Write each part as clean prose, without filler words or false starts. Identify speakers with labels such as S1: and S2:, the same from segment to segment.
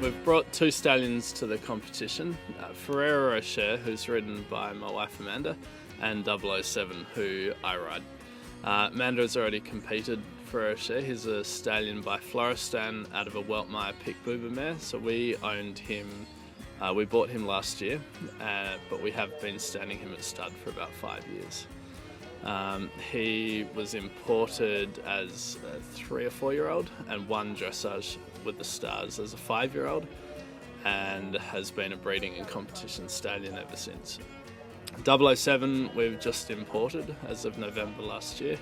S1: We've brought two stallions to the competition, Ferrero Rocher, who's ridden by my wife Amanda, and 007, who I ride. Amanda's already competed for Rocher. He's a stallion by Floristan out of a Weltmeyer Pick Boober mare, so we owned him, we bought him last year, but we have been standing him at stud for about 5 years. He was imported as a 3 or 4 year old and won dressage with the stars as a 5-year-old, and has been a breeding and competition stallion ever since. 007 we've just imported as of November last year,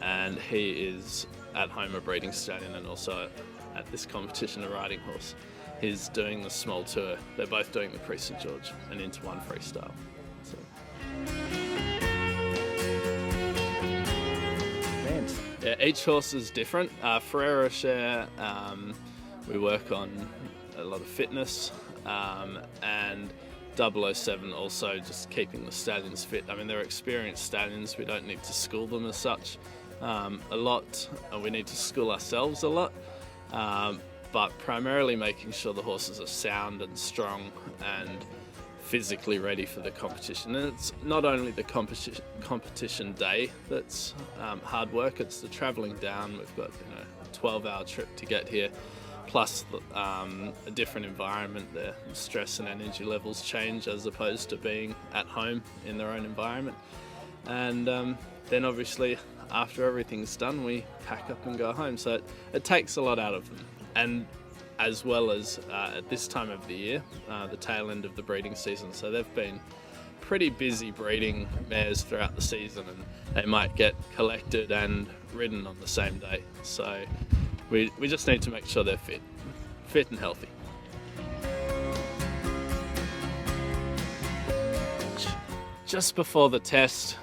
S1: and he is at home a breeding stallion and also at this competition a riding horse. He's doing the small tour. They're both doing the Prix St George and into one freestyle. So. Yeah, each horse is different. Ferrero Rocher, we work on a lot of fitness, and 007 also just keeping the stallions fit. I mean, they're experienced stallions. We don't need to school them as such a lot. We need to school ourselves a lot, but primarily making sure the horses are sound and strong and physically ready for the competition. And it's not only the competition day that's hard work, it's the travelling down. We've got a 12-hour trip to get here, plus a different environment. The stress and energy levels change as opposed to being at home in their own environment. And then obviously after everything's done, we pack up and go home. So it takes a lot out of them. And as well as at this time of the year, the tail end of the breeding season. So they've been pretty busy breeding mares throughout the season, and they might get collected and ridden on the same day. So we just need to make sure they're fit and healthy. Just before the test,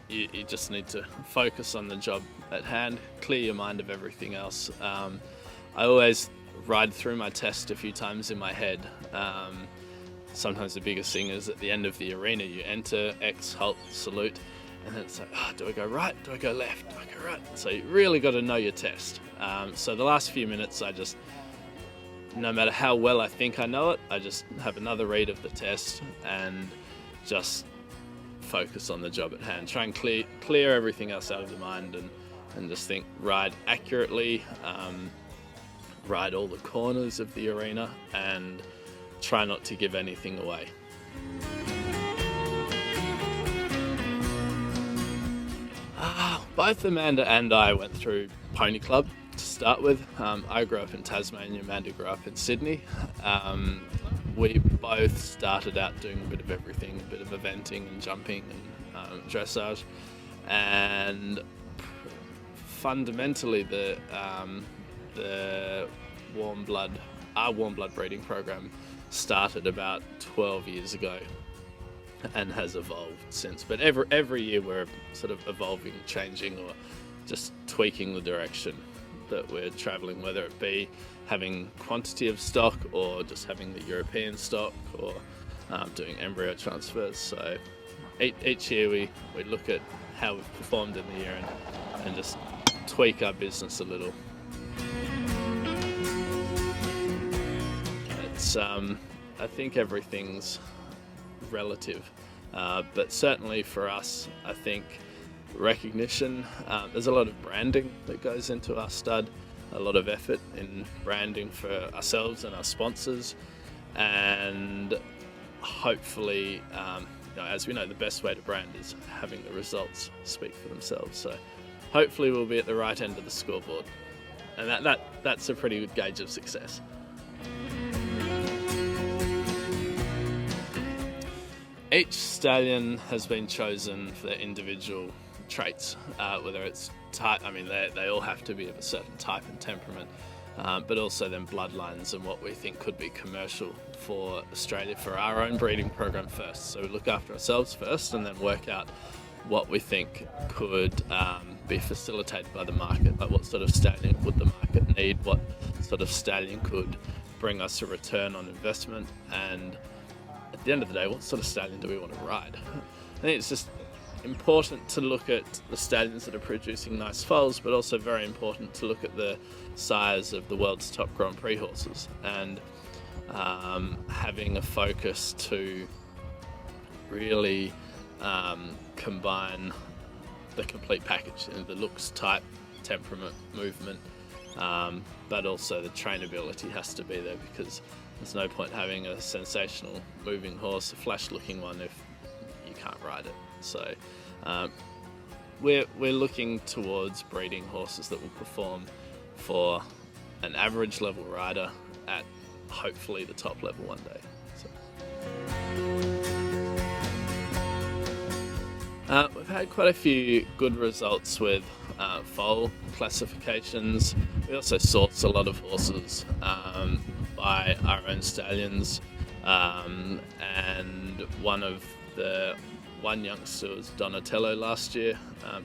S1: you just need to focus on the job at hand, clear your mind of everything else. I always ride through my test a few times in my head. Sometimes the biggest thing is at the end of the arena, you enter, X, halt, salute, and then it's like, do I go right? Do I go left? Do I go right? So you really got to know your test. So the last few minutes, no matter how well I think I know it, I just have another read of the test and just focus on the job at hand. Try and clear everything else out of the mind and just think, ride accurately, ride all the corners of the arena, and try not to give anything away. Both Amanda and I went through Pony Club to start with. I grew up in Tasmania, Amanda grew up in Sydney. We both started out doing a bit of everything, a bit of eventing and jumping and dressage, and fundamentally our Warmblood breeding program started about 12 years ago and has evolved since. But every year we're sort of evolving, changing, or just tweaking the direction that we're travelling, whether it be having quantity of stock or just having the European stock, or doing embryo transfers. So each year we look at how we've performed in the year and just tweak our business a little. I think everything's relative, but certainly for us, I think recognition, there's a lot of branding that goes into our stud, a lot of effort in branding for ourselves and our sponsors, and hopefully, as we know, the best way to brand is having the results speak for themselves. So hopefully we'll be at the right end of the scoreboard, and that's a pretty good gauge of success. Each stallion has been chosen for their individual traits, whether it's type, they all have to be of a certain type and temperament, but also then bloodlines and what we think could be commercial for Australia for our own breeding program first. So we look after ourselves first and then work out what we think could be facilitated by the market, like what sort of stallion would the market need, what sort of stallion could bring us a return on investment. And at the end of the day, what sort of stallion do we want to ride? I think it's just important to look at the stallions that are producing nice foals, but also very important to look at the size of the world's top Grand Prix horses, and having a focus to really combine the complete package, the looks, type, temperament, movement, but also the trainability has to be there, because there's no point having a sensational moving horse, a flash looking one, if you can't ride it. So we're looking towards breeding horses that will perform for an average level rider at hopefully the top level one day. So. We've had quite a few good results with foal classifications. We also source a lot of horses by our own stallions, and one youngster was Donatello last year,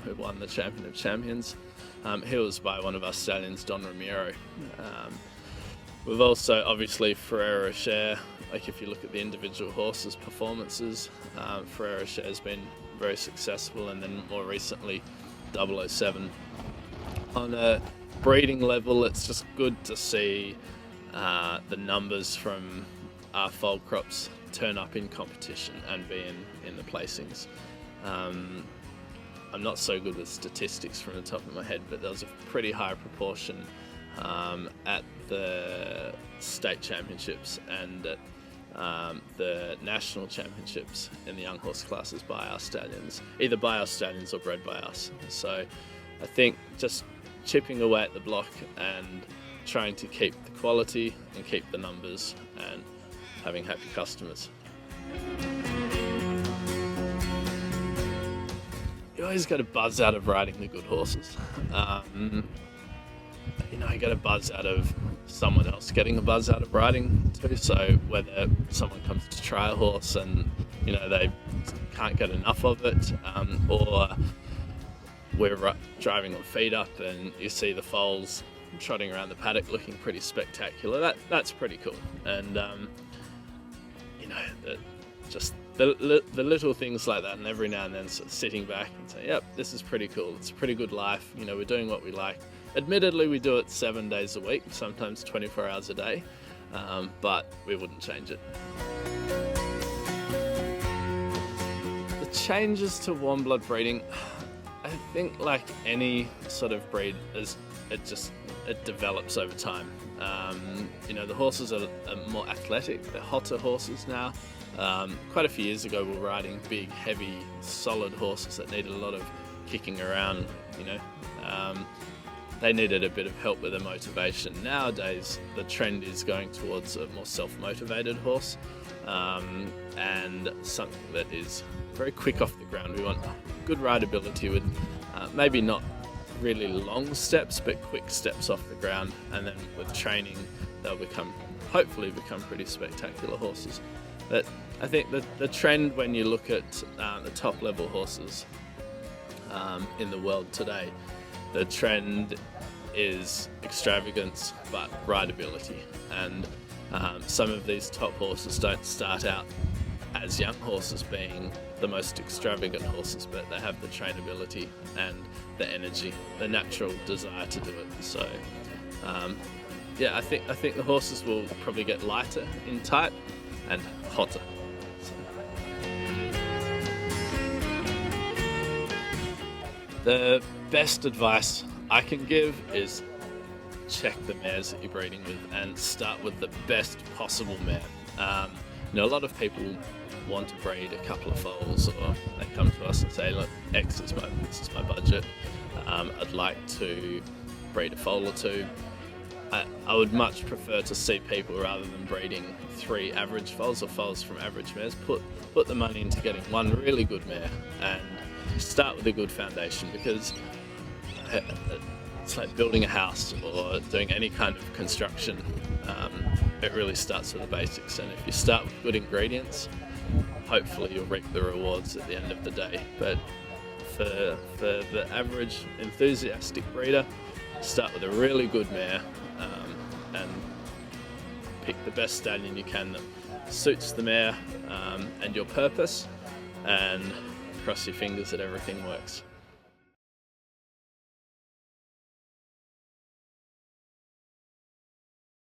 S1: who won the Champion of Champions. He was by one of our stallions, Don Ramiro. We've also, obviously, Ferrero Rocher. Like, if you look at the individual horses' performances, Ferrero Rocher has been very successful, and then more recently 007. On a breeding level, it's just good to see the numbers from our foal crops turn up in competition and be in the placings. I'm not so good with statistics from the top of my head, but there was a pretty high proportion at the state championships and at the national championships in the young horse classes by our stallions, either by our stallions or bred by us. So I think just chipping away at the block and trying to keep the quality and keep the numbers and having happy customers. You always get a buzz out of riding the good horses. You get a buzz out of someone else getting a buzz out of riding too. So whether someone comes to try a horse and they can't get enough of it, or we're driving on feed up and you see the foals trotting around the paddock looking pretty spectacular, that's pretty cool. And just the little things like that, and every now and then sort of sitting back and saying, yep, this is pretty cool, it's a pretty good life, we're doing what we like. Admittedly, we do it 7 days a week, sometimes 24 hours a day, but we wouldn't change it. The changes to warmblood breeding, I think, like any sort of breed, it develops over time. The horses are more athletic, they're hotter horses now. Quite a few years ago, we were riding big, heavy, solid horses that needed a lot of kicking around, They needed a bit of help with their motivation. Nowadays, the trend is going towards a more self-motivated horse, and something that is very quick off the ground. We want good rideability with maybe not really long steps, but quick steps off the ground, and then with training, they'll hopefully become pretty spectacular horses. But I think that the trend, when you look at the top level horses in the world today, the trend is extravagance but rideability, and some of these top horses don't start out as young horses being the most extravagant horses, but they have the trainability and the energy, the natural desire to do it. So I think the horses will probably get lighter in type and hotter. The best advice I can give is check the mares that you're breeding with and start with the best possible mare. A lot of people want to breed a couple of foals, or they come to us and say, look, this is my budget. I'd like to breed a foal or two. I would much prefer to see people, rather than breeding 3 average foals or foals from average mares, put the money into getting one really good mare and start with a good foundation, because it's like building a house or doing any kind of construction. It really starts with the basics, and if you start with good ingredients, hopefully you'll reap the rewards at the end of the day. But for the average enthusiastic breeder, start with a really good mare, and pick the best stallion you can suits the mare and your purpose, and cross your fingers that everything works.